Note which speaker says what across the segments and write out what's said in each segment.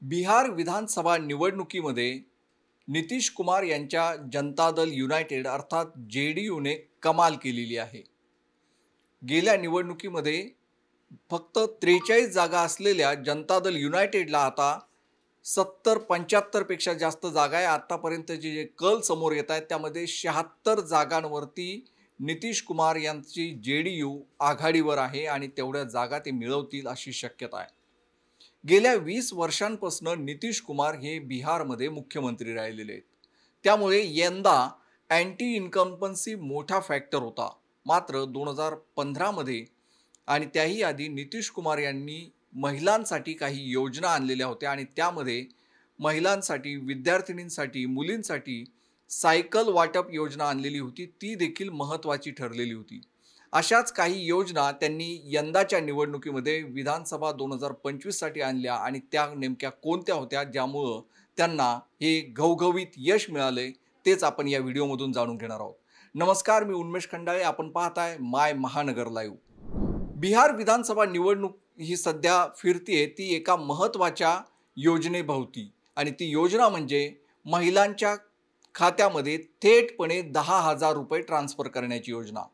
Speaker 1: बिहार विधानसभा निवडणुकीमध्ये नितीश कुमार यांच्या जनता दल युनायटेड अर्थात JDUने कमाल केलेली आहे. गेल्या निवडणुकीमध्ये फक्त 43 जागा असलेल्या जनता दल युनायटेडला आता 70-75 पेक्षा जास्त जागा आहे. आतापर्यंतचे जे कल समोर येत आहेत त्यामध्ये 76 जागांवरती नितीश कुमार यांची JDU आघाडीवर आहे आणि तेवढ्या जागा ते मिळवतील अशी शक्यता आहे. गेल्या 20 वर्षांपासून नितीश कुमार हे बिहारमध्ये मुख्यमंत्री राहिलेले आहेत. त्यामुळे यंदा अँटी इन्कम्बन्सी मोठा फॅक्टर होता. मात्र 2015 मध्ये आणि त्याही आधी नितीश कुमार यांनी महिलांसाठी काही योजना आणलेल्या होत्या आणि त्यामध्ये महिलांसाठी, विद्यार्थिनींसाठी, मुलींसाठी सायकल वाटप योजना आणलेली होती. ती देखील महत्त्वाची ठरलेली होती. अशाच काही योजना त्यांनी यंदाच्या निवडणुकीमध्ये विधानसभा 2025 साठी आणल्या आणि त्या नेमक्या कोणत्या होत्या ज्यामुळं त्यांना हे घवघवीत यश मिळाले तेच आपण या व्हिडिओमधून जाणून घेणार आहोत. नमस्कार, मी उन्मेष खंडाळे. आपण पाहताय माय महानगर लाईव्ह. बिहार विधानसभा निवडणूक ही सध्या फिरतीये ती एका महत्त्वाच्या योजनेभोवती आणि ती योजना म्हणजे महिलांच्या खात्यामध्ये थेटपणे 10,000 रुपये ट्रान्सफर करण्याची योजना.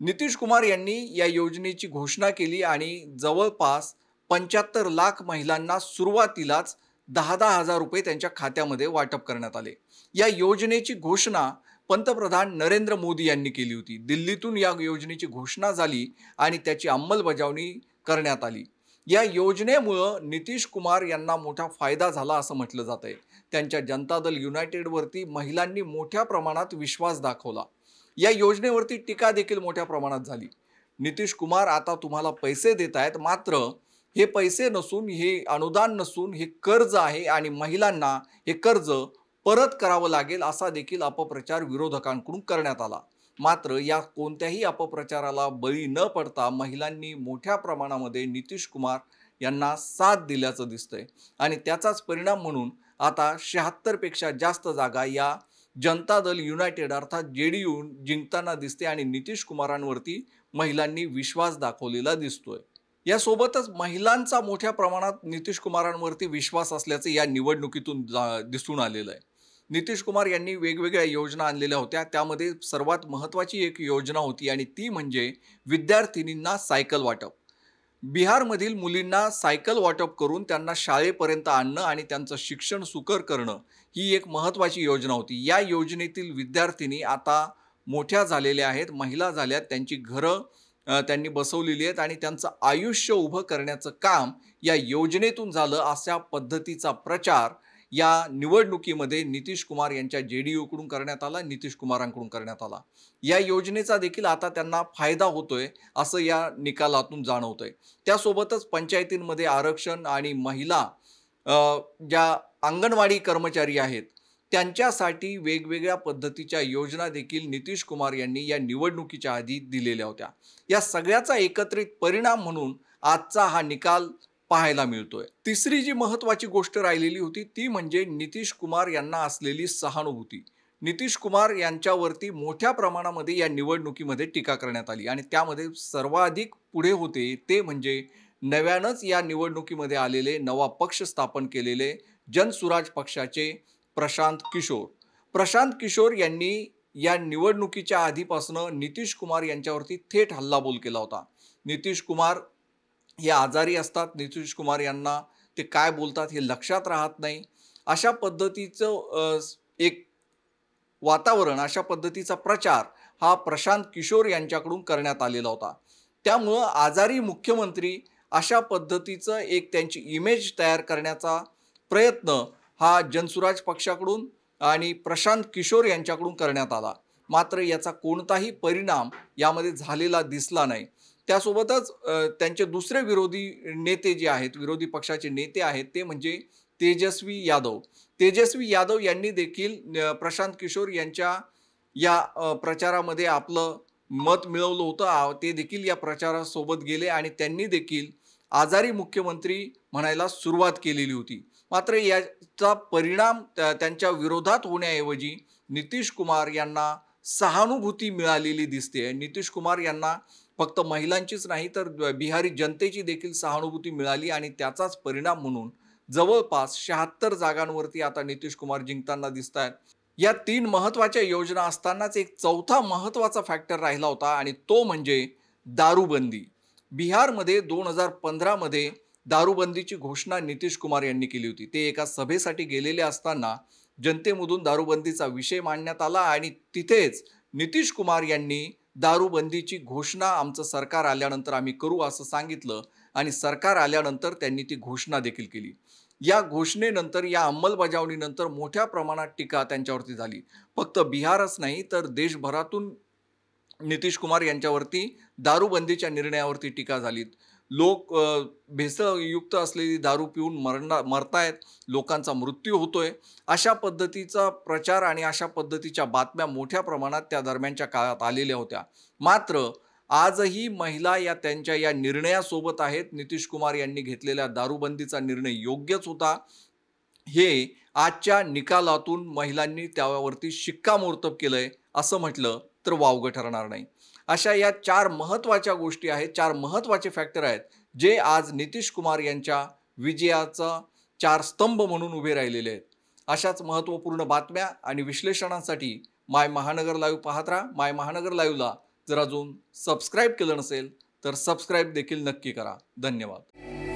Speaker 1: नितीश कुमार यांनी या योजनेची घोषणा केली आणि जवळपास 75 लाख महिलांना सुरुवातीलाच 10,000 रुपये त्यांच्या खात्यामध्ये वाटप करण्यात आले. या योजनेची घोषणा पंतप्रधान नरेंद्र मोदी यांनी केली होती. दिल्लीतून या योजनेची घोषणा झाली आणि त्याची अंमलबजावणी करण्यात आली. या योजनेमुळं नितीश कुमार यांना मोठा फायदा झाला असं म्हटलं जातंय. त्यांच्या जनता दल युनायटेडवरती महिलांनी मोठ्या प्रमाणात विश्वास दाखवला. या योजनेवरती टीका देखील मोठ्या प्रमाणात झाली. नितीश कुमार आता तुम्हाला पैसे देत आहेत, मात्र हे पैसे नसून, हे अनुदान नसून, हे कर्ज आहे आणि महिलांना हे कर्ज परत करावं लागेल असा देखील अपप्रचार विरोधकांकडून करण्यात आला. मात्र या कोणत्याही अपप्रचाराला बळी न पडता महिलांनी मोठ्या प्रमाणामध्ये नितीश कुमार यांना साथ दिल्याचं दिसतंय आणि त्याचाच परिणाम म्हणून आता 76 पेक्षा जास्त जागा या जनता दल युनायटेड अर्थात JDU जिंकताना दिसते आणि नितीश कुमारांवरती महिलांनी विश्वास दाखवलेला दिसतोय. यासोबतच महिलांचा मोठ्या प्रमाणात नितीश कुमारांवरती विश्वास असल्याचं या निवडणुकीतून दिसून आलेलं आहे. नितीश कुमार यांनी वेगवेगळ्या योजना आणलेल्या होत्या. त्यामध्ये सर्वात महत्त्वाची एक योजना होती आणि ती म्हणजे विद्यार्थिनींना सायकल वाटप. बिहारमधील मुलींना सायकल वाटप करून त्यांना शाळेपर्यंत आणणं आणि त्यांचं शिक्षण सुकर करणं ही एक महत्त्वाची योजना होती. या योजनेतील विद्यार्थिनी आता मोठ्या झालेल्या आहेत, महिला झाल्यात, त्यांची घरं त्यांनी बसवलेली आहेत आणि त्यांचं आयुष्य उभं करण्याचं काम या योजनेतून झालं अशा पद्धतीचा प्रचार या निवडणुकीमध्ये नितीश कुमार यांच्या JDUकडून करण्यात आला, नितीश कुमारांकडून करण्यात आला. या योजनेचा देखील आता त्यांना फायदा होतोय असं या निकालातून जाणवतंय. त्यासोबतच पंचायतींमध्ये आरक्षण आणि महिला ज्या अंगणवाडी कर्मचारी आहेत त्यांच्यासाठी वेगवेगळ्या पद्धतीच्या योजना देखील नितीश कुमार यांनी या निवडणुकीच्या आधी दिलेल्या होत्या. या सगळ्याचा एकत्रित परिणाम म्हणून आजचा हा निकाल पाहायला मिळतोय. तिसरी जी महत्त्वाची गोष्ट राहिलेली होती ती म्हणजे नितीश कुमार यांना असलेली सहानुभूती. नितीश कुमार यांच्यावरती मोठ्या प्रमाणामध्ये या निवडणुकीमध्ये टीका करण्यात आली आणि त्यामध्ये सर्वाधिक पुढे होते ते म्हणजे नव्यानंच या निवडणुकीमध्ये आलेले, नवा पक्ष स्थापन केलेले जनसुराज पक्षाचे प्रशांत किशोर. प्रशांत किशोर यांनी या निवडणुकीच्या आधीपासून नितीश कुमार यांच्यावरती थेट हल्लाबोल केला होता. नितीश कुमार हे आजारी असतात, नितीश कुमार यांना ते काय बोलतात हे लक्षात राहत नाही, अशा पद्धतीचं एक वातावरण, अशा पद्धतीचा प्रचार हा प्रशांत किशोर यांच्याकडून करण्यात आलेला होता. त्यामुळं आजारी मुख्यमंत्री अशा पद्धतीचं एक त्यांची इमेज तयार करण्याचा प्रयत्न हा जनसुराज पक्षाकडून आणि प्रशांत किशोर यांच्याकडून करण्यात आला. मात्र याचा कोणताही परिणाम यामध्ये झालेला दिसला नाही. त्यासोबतच त्यांचे दुसरे विरोधी नेते जे आहेत, विरोधी पक्षाचे नेते आहेत ते म्हणजे तेजस्वी यादव. तेजस्वी यादव यांनी देखील प्रशांत किशोर यांच्या या प्रचारामध्ये आपलं मत मिळवलं होतं. ते देखील या प्रचारासोबत गेले आणि त्यांनी देखील आजारी मुख्यमंत्री म्हणायला सुरुवात केलेली होती. मात्र याचा परिणाम त्यांच्या विरोधात होण्याऐवजी नितीश कुमार यांना सहानुभूती मिळालेली दिसते. नितीश कुमार यांना फक्त महिलांचीच नाही तर बिहारी जनतेची देखील सहानुभूती मिळाली आणि त्याचाच परिणाम म्हणून जवळपास 76 जागांवरती आता नितीश कुमार जिंकताना दिसत आहेत. या 3 महत्त्वाच्या योजना असतानाच एक चौथा महत्त्वाचा फॅक्टर राहिला होता आणि तो म्हणजे दारूबंदी. बिहारमध्ये 2015 मध्ये दारूबंदीची घोषणा नितीश कुमार यांनी केली होती. ते एका सभेसाठी गेलेले असताना जनतेमधून दारूबंदीचा विषय मांडण्यात आला आणि तिथेच नितीश कुमार यांनी दारूबंदीची घोषणा आमचं सरकार आल्यानंतर आम्ही करू असं सांगितलं आणि सरकार आल्यानंतर त्यांनी ती घोषणा देखील केली. या घोषणेनंतर, या अंमलबजावणीनंतर मोठ्या प्रमाणात टीका त्यांच्यावरती झाली. फक्त बिहारच नाही तर देशभरातून नितीश कुमार यांच्यावरती दारूबंदीच्या निर्णयावरती टीका झाली. लोक भेसळयुक्त असलेली दारू पिऊन मरतायत, लोकांचा मृत्यू होतोय. अशा पद्धतीचा प्रचार आणि अशा पद्धतीच्या बातम्या मोठ्या प्रमाणात त्या दरम्यानच्या काळात आलेल्या होत्या. मात्र आजही महिला या त्यांच्या या निर्णयासोबत आहेत. नितीश कुमार यांनी घेतलेल्या दारूबंदीचा निर्णय योग्यच होता. हे आजच्या निकालातून महिलांनी त्यावरती शिक्कामोर्तब केलंय असं म्हटलं तर वावगं ठरणार नाही. अशा या 4 महत्त्वाच्या गोष्टी आहेत, 4 महत्त्वाचे फॅक्टर आहेत, जे आज नितीश कुमार यांच्या विजयाचा 4 स्तंभ म्हणून उभे राहिलेले आहेत. अशाच महत्त्वपूर्ण बातम्या आणि विश्लेषणांसाठी माय महानगर लाईव्ह पाहत राहा. माय महानगर लाईव्हला जर अजून सबस्क्राईब केलं नसेल तर सबस्क्राईब देखील नक्की करा. धन्यवाद.